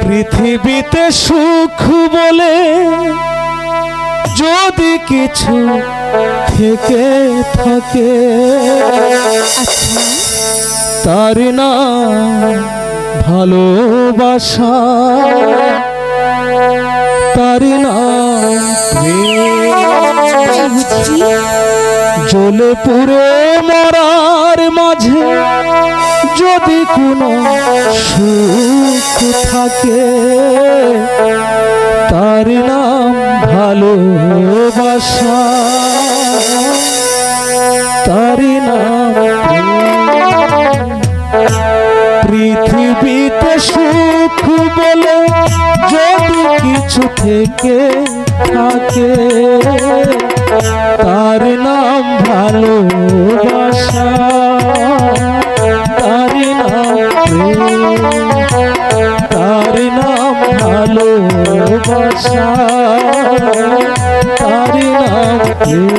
পৃথিবীতে সুখ বলে যদি কিছু থেকে থাকে তার নাম ভালোবাসা, তার নাম প্রেম। জ্বলে পুড়ে মরার মাঝে যদি কোনো সুখ থাকে তার নাম ভালোবাসা, তার নাম প্রেম। পৃথিবীতে সুখ বলে যদি কিছু থেকে থাকে তার নাম ভালোবাসা, তার নাম প্রেম, তার নাম ভালোবাসা, তার নাম প্রেম।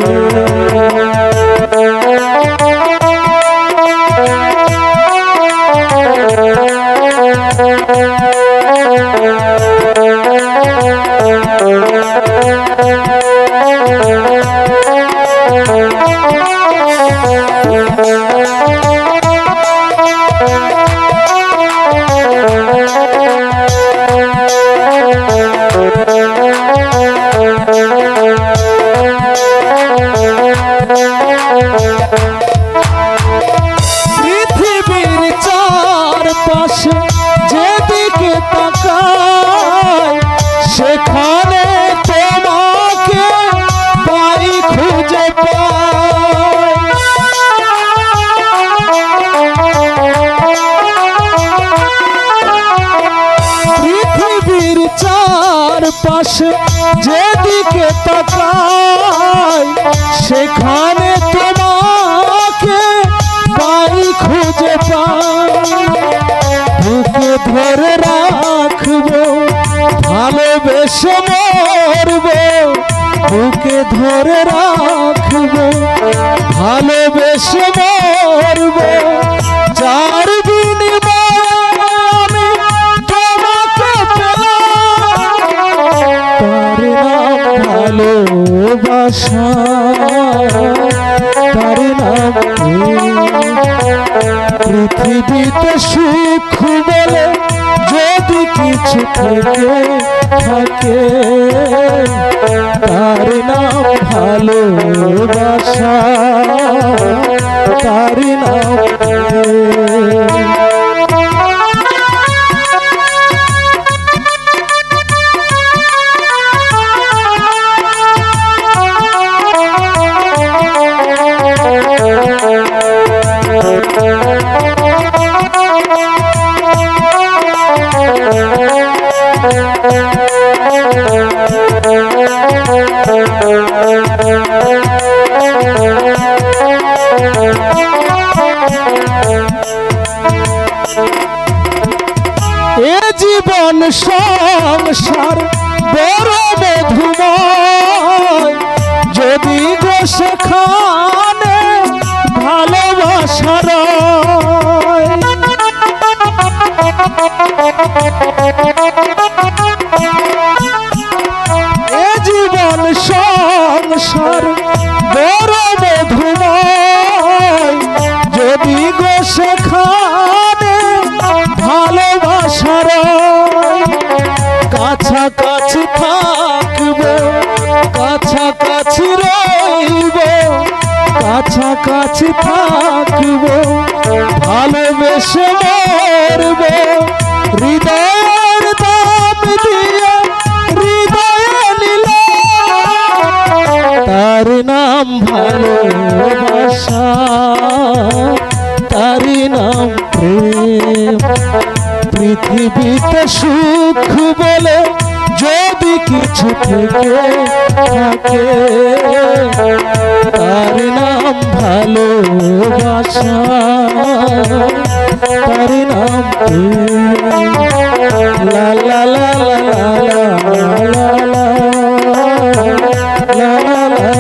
পৃথিবীর চারপাশে যেদিকে তাকাই সেখানে তোমাকে পাই, খুঁজে পাই। পৃথিবীর চারপাশে যেদিকে তাকাই সেখানে তোমাকে পাই, খুঁজে পাই। বুকে ধরে রাখবো ভালোবেসে মরবো, বুকে ধরে রাখবো ভালোবেসে মরবো। যার বিনিময়ে আমি তোমাকে পেলাম তার নাম ভালোবাসা, তার নাম প্রেম। পৃথিবীতে সুখ বলে যদি কিছু থেকে থাকে তার নাম ভালোবাসা, তার নাম প্রেম। এ জীবন সংসার বড় মধুময় যদি গো সেখানে ভালোবাসা রয়। এ জীবন সংসার বড় মধুময় যদি গো সেখানে ভালোবাসা রয়। কাছাকাছি থাকবো, কাছাকাছি রইব, কাছাকাছি থাকবো ভালোবেসে মরবো। হৃদয়ের দাম দিয়ে হৃদয়ে নিল তার নাম ভালোবাসা, তার নাম প্রেম। পৃথিবীতে সুখ বলে যদি কিছু থেকে থাকে তার নাম ভালোবাসা, তার নাম প্রেম। লা লা লা লা লা লা লা লা লা লা লা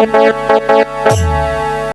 লা।